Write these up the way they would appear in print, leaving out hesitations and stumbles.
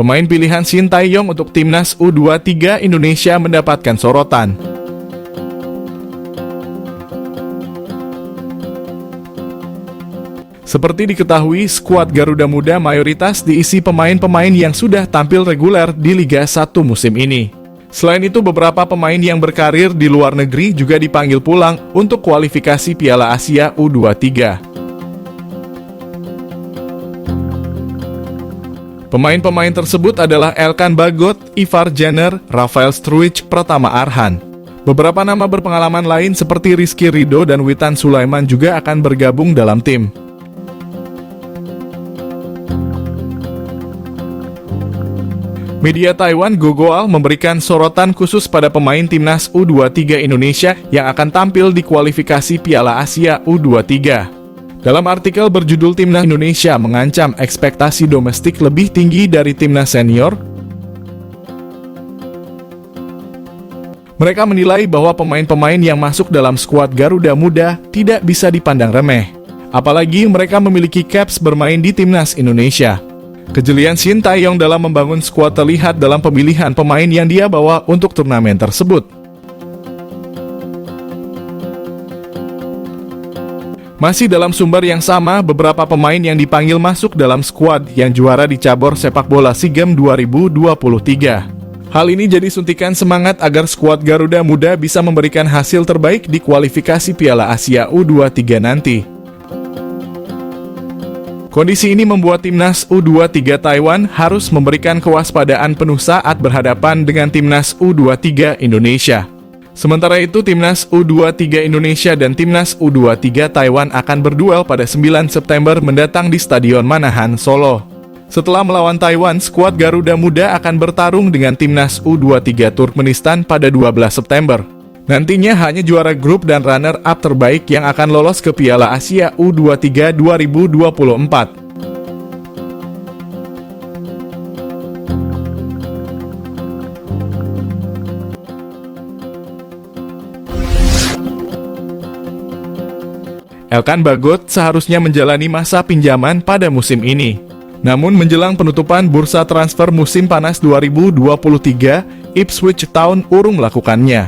Pemain pilihan Shin Tae-yong untuk timnas U23 Indonesia mendapatkan sorotan. Seperti diketahui, skuad Garuda Muda mayoritas diisi pemain-pemain yang sudah tampil reguler di Liga 1 musim ini. Selain itu, beberapa pemain yang berkarir di luar negeri juga dipanggil pulang untuk kualifikasi Piala Asia U23. Pemain-pemain tersebut adalah Elkan Bagot, Ivar Jenner, Rafael Struijk, Pratama Arhan. Beberapa nama berpengalaman lain seperti Rizky Ridho dan Witan Sulaiman juga akan bergabung dalam tim. Media Taiwan Gogoal memberikan sorotan khusus pada pemain timnas U23 Indonesia yang akan tampil di kualifikasi Piala Asia U23. Dalam artikel berjudul Timnas Indonesia mengancam ekspektasi domestik lebih tinggi dari timnas senior, mereka menilai bahwa pemain-pemain yang masuk dalam skuad Garuda Muda tidak bisa dipandang remeh. Apalagi mereka memiliki caps bermain di timnas Indonesia. Kejelian Shin Tae-yong dalam membangun skuad terlihat dalam pemilihan pemain yang dia bawa untuk turnamen tersebut. Masih dalam sumber yang sama, beberapa pemain yang dipanggil masuk dalam skuad yang juara di cabur sepak bola SEA Games 2023. Hal ini jadi suntikan semangat agar skuad Garuda Muda bisa memberikan hasil terbaik di kualifikasi Piala Asia U23 nanti. Kondisi ini membuat timnas U23 Taiwan harus memberikan kewaspadaan penuh saat berhadapan dengan timnas U23 Indonesia. Sementara itu, timnas U23 Indonesia dan timnas U23 Taiwan akan berduel pada 9 September mendatang di Stadion Manahan, Solo. Setelah melawan Taiwan, skuad Garuda Muda akan bertarung dengan timnas U23 Turkmenistan pada 12 September. Nantinya hanya juara grup dan runner-up terbaik yang akan lolos ke Piala Asia U23 2024. Elkan Bagot seharusnya menjalani masa pinjaman pada musim ini. Namun menjelang penutupan bursa transfer musim panas 2023, Ipswich Town urung melakukannya.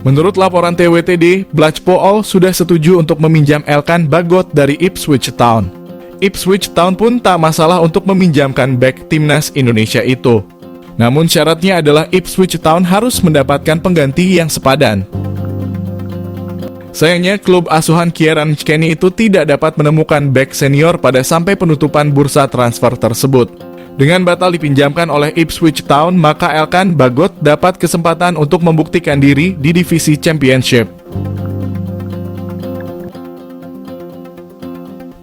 Menurut laporan TWTD, Blackpool sudah setuju untuk meminjam Elkan Bagot dari Ipswich Town. Ipswich Town pun tak masalah untuk meminjamkan bek timnas Indonesia itu. Namun syaratnya adalah Ipswich Town harus mendapatkan pengganti yang sepadan. Sayangnya, klub asuhan Kieran McKennie itu tidak dapat menemukan bek senior pada sampai penutupan bursa transfer tersebut. Dengan batal dipinjamkan oleh Ipswich Town, maka Elkan Bagot dapat kesempatan untuk membuktikan diri di divisi Championship.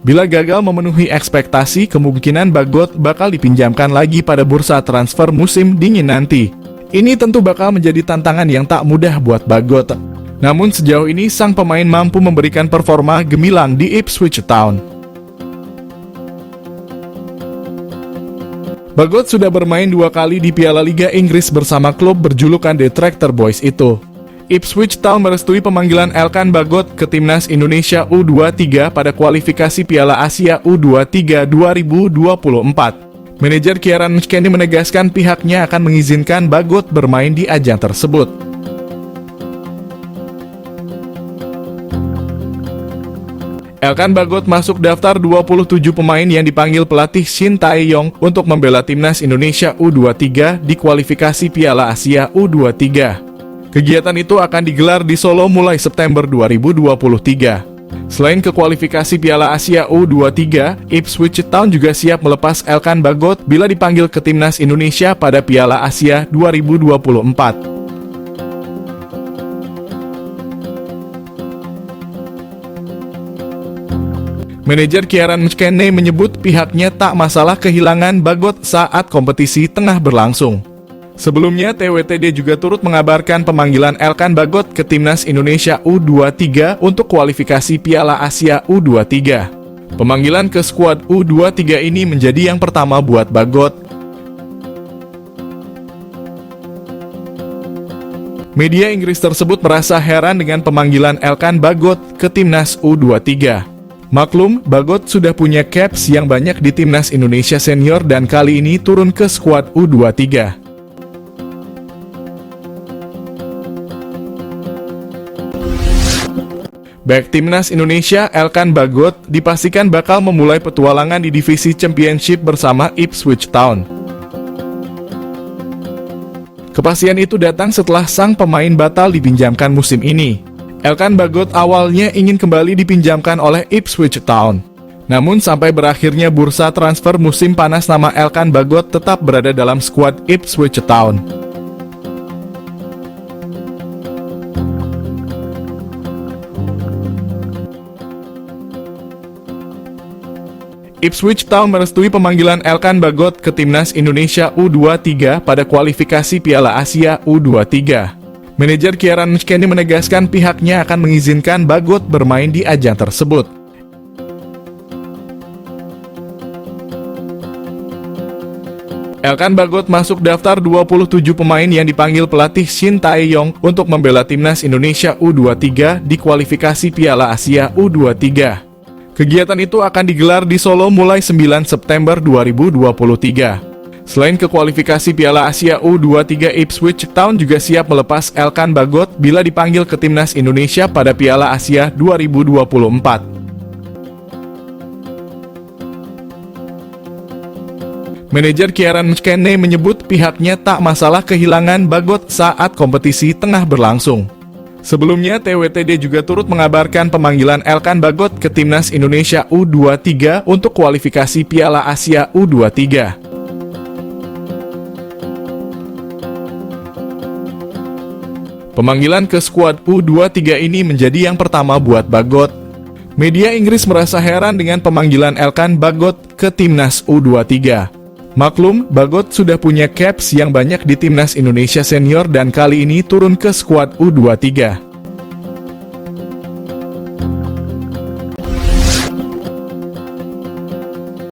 Bila gagal memenuhi ekspektasi, kemungkinan Bagot bakal dipinjamkan lagi pada bursa transfer musim dingin nanti. Ini tentu bakal menjadi tantangan yang tak mudah buat Bagot. Namun sejauh ini sang pemain mampu memberikan performa gemilang di Ipswich Town. Bagot sudah bermain 2 kali di Piala Liga Inggris bersama klub berjulukan The Tractor Boys itu. Ipswich Town merestui pemanggilan Elkan Bagot ke timnas Indonesia U23 pada kualifikasi Piala Asia U23 2024. Manajer Kieran McKennie menegaskan pihaknya akan mengizinkan Bagot bermain di ajang tersebut. Elkan Bagot masuk daftar 27 pemain yang dipanggil pelatih Shin Tae-yong untuk membela timnas Indonesia U23 di kualifikasi Piala Asia U23. Kegiatan itu akan digelar di Solo mulai September 2023. Selain ke kualifikasi Piala Asia U23, Ipswich Town juga siap melepas Elkan Bagot bila dipanggil ke timnas Indonesia pada Piala Asia 2024. Manajer Kieran McKennie menyebut pihaknya tak masalah kehilangan Bagot saat kompetisi tengah berlangsung. Sebelumnya, TWTD juga turut mengabarkan pemanggilan Elkan Bagot ke timnas Indonesia U23 untuk kualifikasi Piala Asia U23. Pemanggilan ke skuad U23 ini menjadi yang pertama buat Bagot. Media Inggris tersebut merasa heran dengan pemanggilan Elkan Bagot ke timnas U23. Maklum, Bagot sudah punya caps yang banyak di timnas Indonesia senior dan kali ini turun ke skuad U23. Bek timnas Indonesia Elkan Bagot dipastikan bakal memulai petualangan di divisi Championship bersama Ipswich Town. Kepastian itu datang setelah sang pemain batal dipinjamkan musim ini. Elkan Bagot awalnya ingin kembali dipinjamkan oleh Ipswich Town. Namun sampai berakhirnya bursa transfer musim panas, nama Elkan Bagot tetap berada dalam skuad Ipswich Town. Ipswich Town merestui pemanggilan Elkan Bagot ke timnas Indonesia U23 pada kualifikasi Piala Asia U23. Manajer Kieran McKennie menegaskan pihaknya akan mengizinkan Bagot bermain di ajang tersebut. Elkan Bagot masuk daftar 27 pemain yang dipanggil pelatih Shin Tae-yong untuk membela timnas Indonesia U23 di kualifikasi Piala Asia U23. Kegiatan itu akan digelar di Solo mulai 9 September 2023. Selain ke kualifikasi Piala Asia U23, Ipswich Town juga siap melepas Elkan Bagot bila dipanggil ke timnas Indonesia pada Piala Asia 2024. Manajer Kieran McKennie menyebut pihaknya tak masalah kehilangan Bagot saat kompetisi tengah berlangsung. Sebelumnya, TWTD juga turut mengabarkan pemanggilan Elkan Bagot ke timnas Indonesia U23 untuk kualifikasi Piala Asia U23. Pemanggilan ke skuad U23 ini menjadi yang pertama buat Bagot. Media Inggris merasa heran dengan pemanggilan Elkan Bagot ke timnas U23. Maklum, Bagot sudah punya caps yang banyak di timnas Indonesia senior dan kali ini turun ke skuad U23.